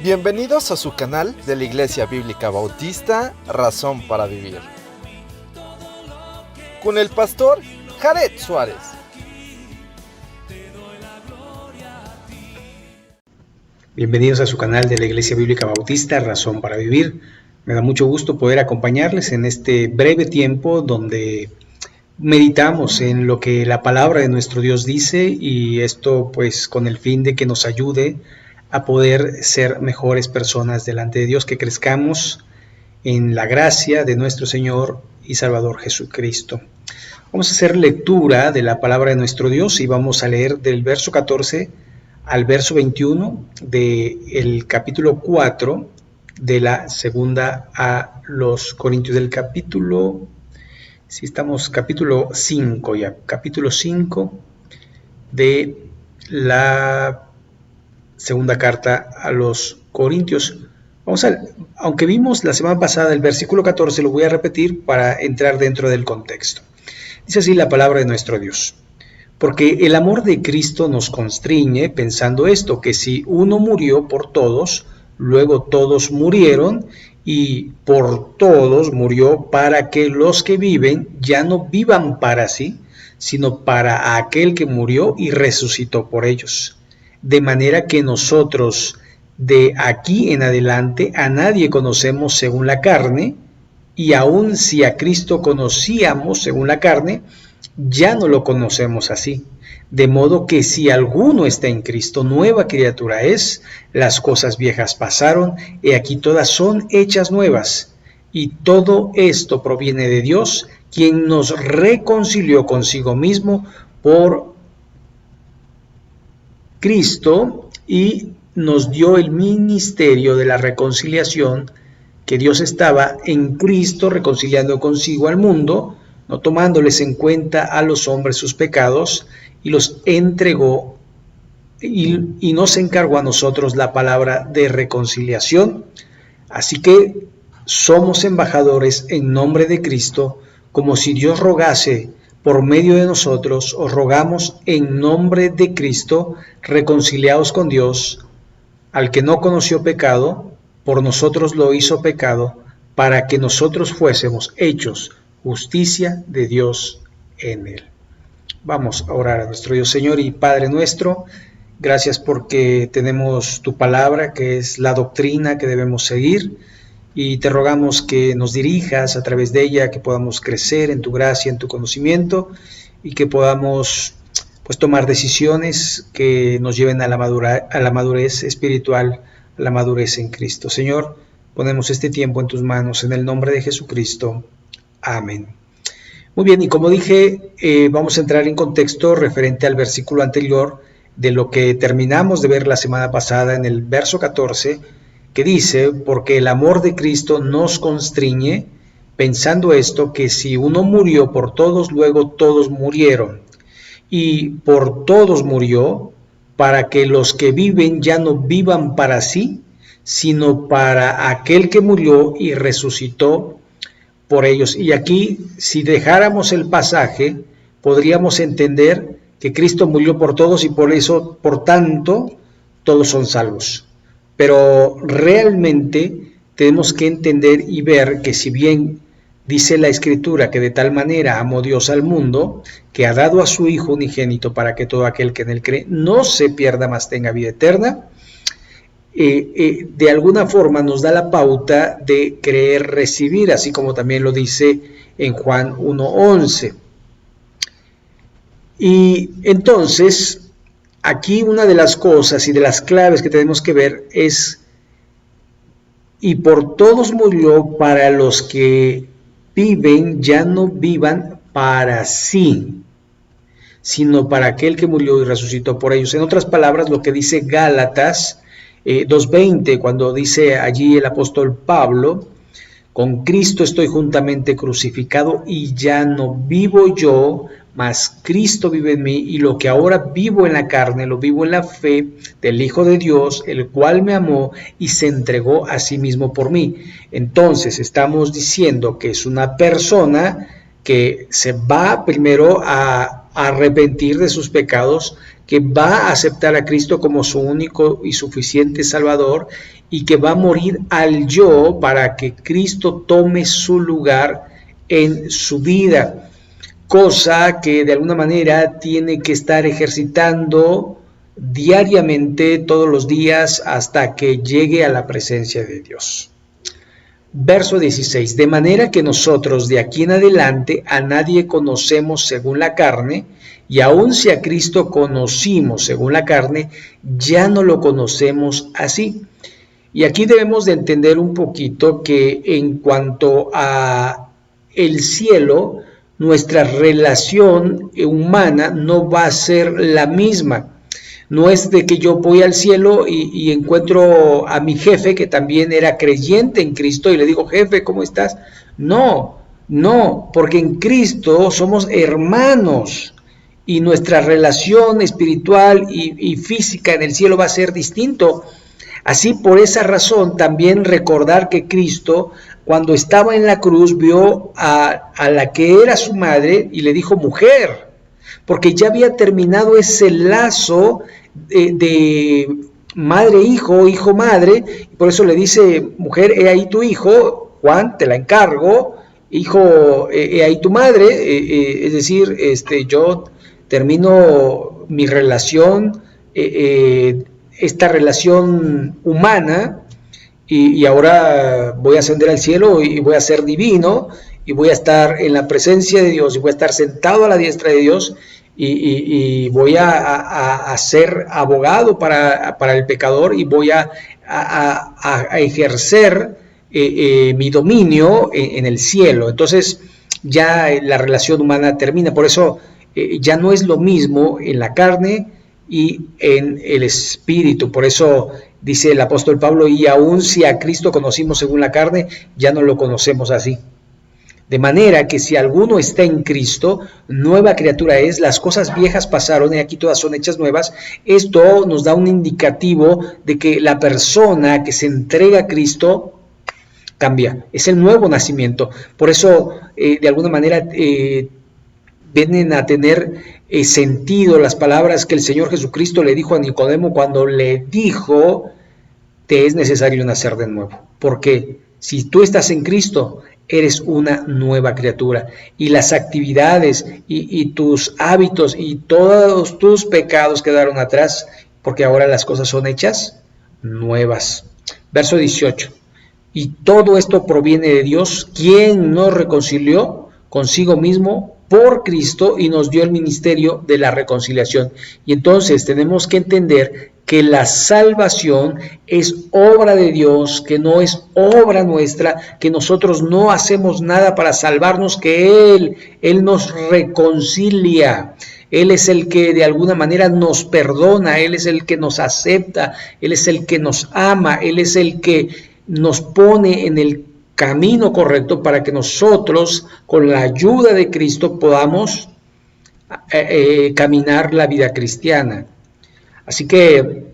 Bienvenidos a su canal de la Iglesia Bíblica Bautista, Razón para Vivir, con el pastor Jared Suárez. Bienvenidos a su canal de la Iglesia Bíblica Bautista, Razón para Vivir. Me da mucho gusto poder acompañarles en este breve tiempo donde meditamos en lo que la palabra de nuestro Dios dice, y esto pues con el fin de que nos ayude a poder ser mejores personas delante de Dios, que crezcamos en la gracia de nuestro Señor y Salvador Jesucristo. Vamos a hacer lectura de la palabra de nuestro Dios y vamos a leer del verso 14 al verso 21 del capítulo 4 de la segunda a los Corintios, del capítulo 5 ya, capítulo 5 de la segunda carta a los Corintios. Aunque vimos la semana pasada el versículo 14, lo voy a repetir para entrar dentro del contexto. Dice así la palabra de nuestro Dios: porque el amor de Cristo nos constriñe, pensando esto, que si uno murió por todos, luego todos murieron, y por todos murió para que los que viven ya no vivan para sí, sino para aquel que murió y resucitó por ellos. De manera que nosotros de aquí en adelante a nadie conocemos según la carne, y aun si a Cristo conocíamos según la carne, ya no lo conocemos así. De modo que si alguno está en Cristo, nueva criatura es, las cosas viejas pasaron, y aquí todas son hechas nuevas. Y todo esto proviene de Dios, quien nos reconcilió consigo mismo por Cristo y nos dio el ministerio de la reconciliación, que Dios estaba en Cristo reconciliando consigo al mundo, no tomándoles en cuenta a los hombres sus pecados, y los entregó y nos encargó a nosotros la palabra de reconciliación. Así que somos embajadores en nombre de Cristo, como si Dios rogase por medio de nosotros. Os rogamos en nombre de Cristo, reconciliaos con Dios. Al que no conoció pecado, por nosotros lo hizo pecado, para que nosotros fuésemos hechos justicia de Dios en él. Vamos a orar a nuestro Dios. Señor y Padre nuestro, gracias porque tenemos tu palabra, que es la doctrina que debemos seguir, y te rogamos que nos dirijas a través de ella, que podamos crecer en tu gracia, en tu conocimiento, y que podamos pues tomar decisiones que nos lleven a la madurez espiritual, a la madurez en Cristo. Señor, ponemos este tiempo en tus manos, en el nombre de Jesucristo. Amén. Muy bien, y como dije, vamos a entrar en contexto referente al versículo anterior de lo que terminamos de ver la semana pasada en el verso 14, que dice: porque el amor de Cristo nos constriñe, pensando esto, que si uno murió por todos, luego todos murieron. Y por todos murió, para que los que viven ya no vivan para sí, sino para aquel que murió y resucitó por ellos. Y aquí, si dejáramos el pasaje, podríamos entender que Cristo murió por todos y por eso, por tanto, todos son salvos. Pero realmente tenemos que entender y ver que si bien dice la Escritura que de tal manera amó Dios al mundo, que ha dado a su Hijo unigénito para que todo aquel que en él cree no se pierda, mas tenga vida eterna, de alguna forma nos da la pauta de creer, recibir, así como también lo dice en Juan 1:11. Y entonces, aquí una de las cosas y de las claves que tenemos que ver es: y por todos murió, para los que viven ya no vivan para sí, sino para aquel que murió y resucitó por ellos. En otras palabras, lo que dice Gálatas 2:20, cuando dice allí el apóstol Pablo: con Cristo estoy juntamente crucificado, y ya no vivo yo, mas Cristo vive en mí, y lo que ahora vivo en la carne, lo vivo en la fe del Hijo de Dios, el cual me amó y se entregó a sí mismo por mí. Entonces estamos diciendo que es una persona que se va primero a arrepentir de sus pecados, que va a aceptar a Cristo como su único y suficiente Salvador y que va a morir al yo para que Cristo tome su lugar en su vida, cosa que de alguna manera tiene que estar ejercitando diariamente, todos los días, hasta que llegue a la presencia de Dios. Verso 16, de manera que nosotros de aquí en adelante a nadie conocemos según la carne, y aun si a Cristo conocimos según la carne, ya no lo conocemos así. Y aquí debemos de entender un poquito que en cuanto a el cielo, nuestra relación humana no va a ser la misma. No es de que yo voy al cielo y encuentro a mi jefe que también era creyente en Cristo y le digo, jefe, ¿cómo estás? No, porque en Cristo somos hermanos y nuestra relación espiritual y física en el cielo va a ser distinto. Así, por esa razón, también recordar que Cristo, cuando estaba en la cruz, vio a la que era su madre y le dijo mujer, porque ya había terminado ese lazo de madre-hijo, hijo-madre, y por eso le dice, mujer, he ahí tu hijo, Juan, te la encargo, hijo, he ahí tu madre, es decir, yo termino mi relación, esta relación humana, y ahora voy a ascender al cielo y voy a ser divino, y voy a estar en la presencia de Dios, y voy a estar sentado a la diestra de Dios, y voy a ser abogado para el pecador, y voy a ejercer mi dominio en el cielo. Entonces ya la relación humana termina, por eso ya no es lo mismo en la carne y en el espíritu. Por eso dice el apóstol Pablo, y aun si a Cristo conocimos según la carne, ya no lo conocemos así. De manera que si alguno está en Cristo, nueva criatura es, las cosas viejas pasaron y aquí todas son hechas nuevas. Esto nos da un indicativo de que la persona que se entrega a Cristo cambia, es el nuevo nacimiento. Por eso, de alguna manera, vienen a tener sentido las palabras que el Señor Jesucristo le dijo a Nicodemo cuando le dijo, te es necesario nacer de nuevo. Porque si tú estás en Cristo, eres una nueva criatura, y las actividades y tus hábitos y todos tus pecados quedaron atrás, porque ahora las cosas son hechas nuevas. Verso 18, y todo esto proviene de Dios, quien nos reconcilió consigo mismo por Cristo y nos dio el ministerio de la reconciliación. Y entonces tenemos que entender que la salvación es obra de Dios, que no es obra nuestra, que nosotros no hacemos nada para salvarnos, que Él nos reconcilia. Él es el que de alguna manera nos perdona, Él es el que nos acepta, Él es el que nos ama, Él es el que nos pone en el camino correcto para que nosotros, con la ayuda de Cristo, podamos caminar la vida cristiana. Así que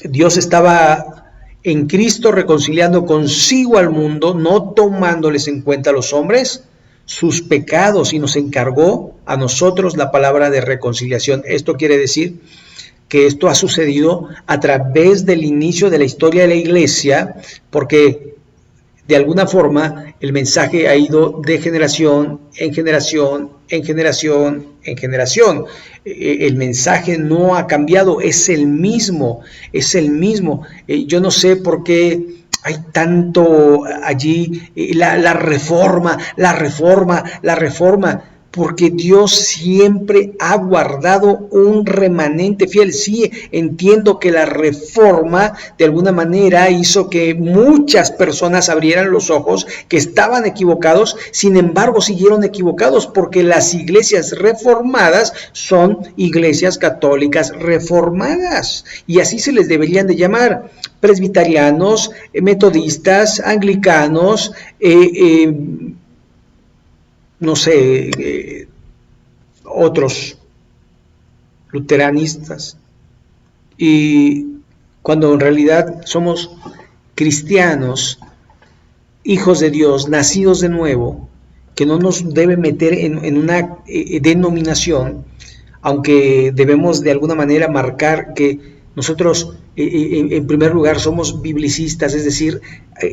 Dios estaba en Cristo reconciliando consigo al mundo, no tomándoles en cuenta a los hombres sus pecados, y nos encargó a nosotros la palabra de reconciliación. Esto quiere decir que esto ha sucedido a través del inicio de la historia de la iglesia, porque de alguna forma el mensaje ha ido de generación en generación, en generación, en generación. El mensaje no ha cambiado, es el mismo, es el mismo. Yo no sé por qué hay tanto allí, la reforma, porque Dios siempre ha guardado un remanente fiel. Sí, entiendo que la reforma de alguna manera hizo que muchas personas abrieran los ojos, que estaban equivocados, sin embargo siguieron equivocados, porque las iglesias reformadas son iglesias católicas reformadas, y así se les deberían de llamar: presbiterianos, metodistas, anglicanos, no sé, otros luteranistas, y cuando en realidad somos cristianos, hijos de Dios, nacidos de nuevo, que no nos debe meter en una denominación, aunque debemos de alguna manera marcar que nosotros en primer lugar somos biblicistas, es decir,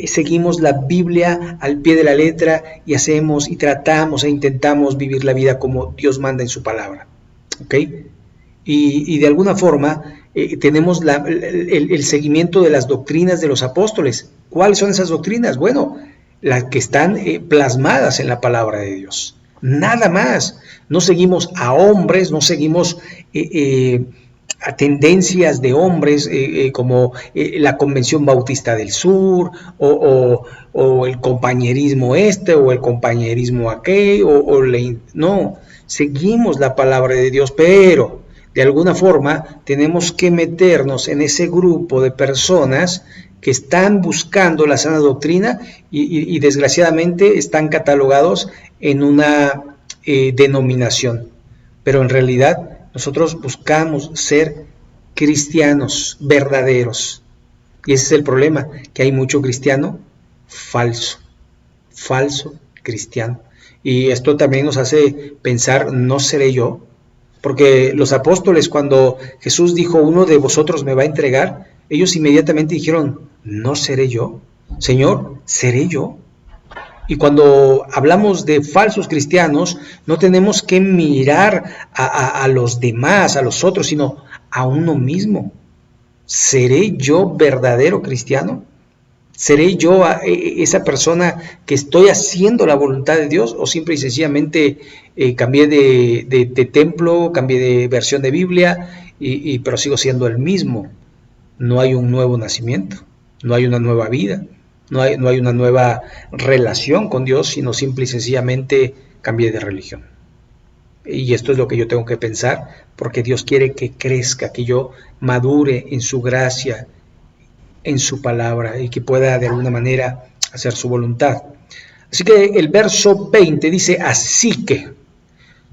seguimos la Biblia al pie de la letra y hacemos y tratamos e intentamos vivir la vida como Dios manda en su palabra, ¿ok? Y de alguna forma tenemos el seguimiento de las doctrinas de los apóstoles. ¿Cuáles son esas doctrinas? Bueno, las que están plasmadas en la palabra de Dios. Nada más. No seguimos a hombres, no seguimos a tendencias de hombres como la Convención Bautista del Sur o el compañerismo este o el compañerismo aquel no, seguimos la palabra de Dios, pero de alguna forma tenemos que meternos en ese grupo de personas que están buscando la sana doctrina y desgraciadamente están catalogados en una denominación, pero en realidad nosotros buscamos ser cristianos verdaderos, y ese es el problema, que hay mucho cristiano falso cristiano, y esto también nos hace pensar, ¿no seré yo? Porque los apóstoles, cuando Jesús dijo, uno de vosotros me va a entregar, ellos inmediatamente dijeron, ¿no seré yo? Señor, ¿seré yo? Y cuando hablamos de falsos cristianos, no tenemos que mirar a los demás, a los otros, sino a uno mismo. ¿Seré yo verdadero cristiano? ¿Seré yo esa persona que estoy haciendo la voluntad de Dios? ¿O simple y sencillamente cambié de templo, cambié de versión de Biblia, pero sigo siendo el mismo? No hay un nuevo nacimiento, no hay una nueva vida. No hay una nueva relación con Dios, sino simple y sencillamente cambié de religión. Y esto es lo que yo tengo que pensar, porque Dios quiere que crezca, que yo madure en su gracia, en su palabra, y que pueda de alguna manera hacer su voluntad. Así que el verso 20 dice, así que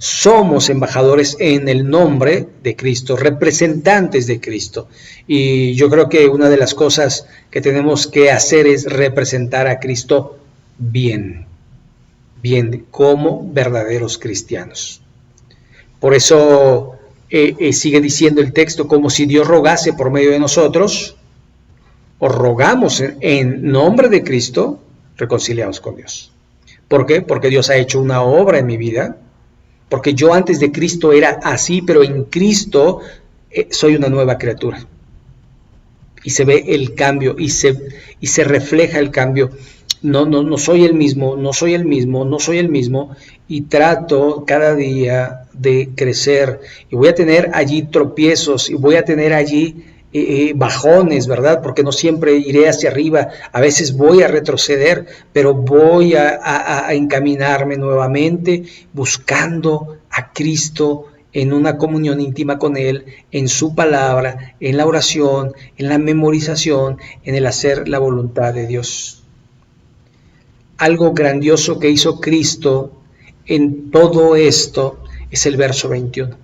somos embajadores en el nombre de Cristo, representantes de Cristo. Y yo creo que una de las cosas que tenemos que hacer es representar a Cristo bien, como verdaderos cristianos. Por eso sigue diciendo el texto, como si Dios rogase por medio de nosotros, o rogamos en nombre de Cristo, reconciliados con Dios. ¿Por qué? Porque Dios ha hecho una obra en mi vida. Porque yo antes de Cristo era así, pero en Cristo soy una nueva criatura. Y se ve el cambio y se refleja el cambio. No soy el mismo, no soy el mismo. Y trato cada día de crecer. Y voy a tener allí tropiezos y voy a tener allí bajones, ¿verdad? Porque no siempre iré hacia arriba, a veces voy a retroceder, pero voy a encaminarme nuevamente buscando a Cristo en una comunión íntima con Él, en su palabra, en la oración, en la memorización, en el hacer la voluntad de Dios. Algo grandioso que hizo Cristo en todo esto es el verso 21.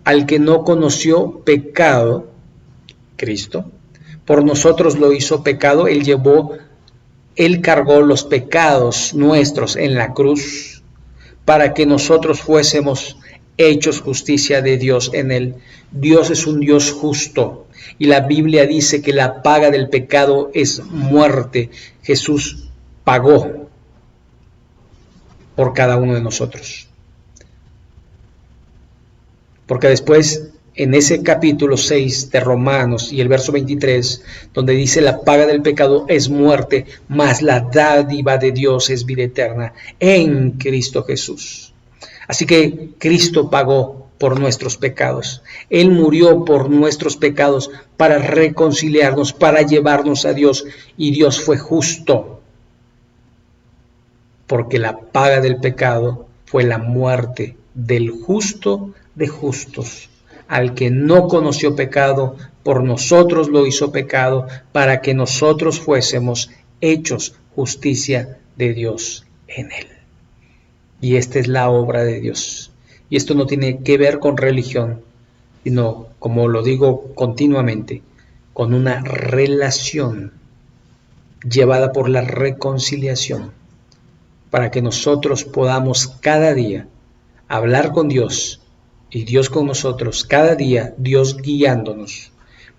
Al que no conoció pecado, Cristo, por nosotros lo hizo pecado, Él cargó los pecados nuestros en la cruz para que nosotros fuésemos hechos justicia de Dios en Él. Dios es un Dios justo y la Biblia dice que la paga del pecado es muerte. Jesús pagó por cada uno de nosotros. Porque después, en ese capítulo 6 de Romanos y el verso 23, donde dice la paga del pecado es muerte, mas la dádiva de Dios es vida eterna en Cristo Jesús. Así que Cristo pagó por nuestros pecados. Él murió por nuestros pecados para reconciliarnos, para llevarnos a Dios, y Dios fue justo, porque la paga del pecado fue la muerte del justo de justos. Al que no conoció pecado, por nosotros lo hizo pecado, para que nosotros fuésemos hechos justicia de Dios en Él. Y esta es la obra de Dios. Y esto no tiene que ver con religión, sino, como lo digo continuamente, con una relación llevada por la reconciliación, para que nosotros podamos cada día hablar con Dios y Dios con nosotros, cada día Dios guiándonos,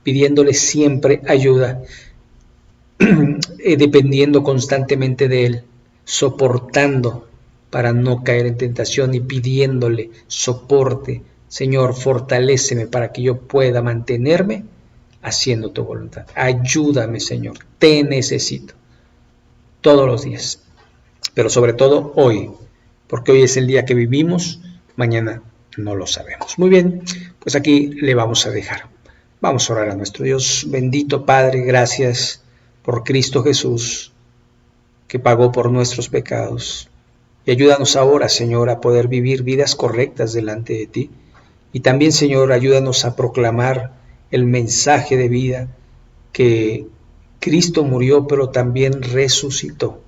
pidiéndole siempre ayuda, dependiendo constantemente de Él, soportando para no caer en tentación y pidiéndole soporte. Señor, fortaléceme para que yo pueda mantenerme haciendo tu voluntad. Ayúdame, Señor, te necesito todos los días, pero sobre todo hoy, porque hoy es el día que vivimos, mañana no lo sabemos. Muy bien, pues aquí le vamos a dejar. Vamos a orar a nuestro Dios. Bendito Padre, gracias por Cristo Jesús, que pagó por nuestros pecados. Y ayúdanos ahora, Señor, a poder vivir vidas correctas delante de ti. Y también, Señor, ayúdanos a proclamar el mensaje de vida que Cristo murió, pero también resucitó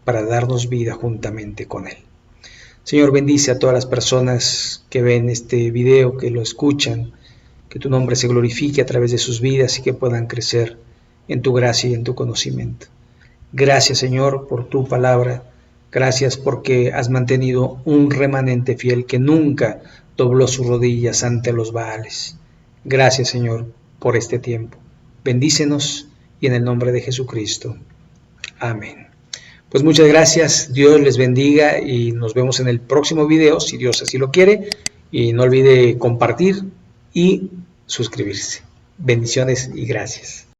para darnos vida juntamente con Él. Señor, bendice a todas las personas que ven este video, que lo escuchan, que tu nombre se glorifique a través de sus vidas y que puedan crecer en tu gracia y en tu conocimiento. Gracias, Señor, por tu palabra. Gracias porque has mantenido un remanente fiel que nunca dobló sus rodillas ante los Baales. Gracias, Señor, por este tiempo. Bendícenos y en el nombre de Jesucristo. Amén. Pues muchas gracias, Dios les bendiga y nos vemos en el próximo video, si Dios así lo quiere. Y no olvide compartir y suscribirse. Bendiciones y gracias.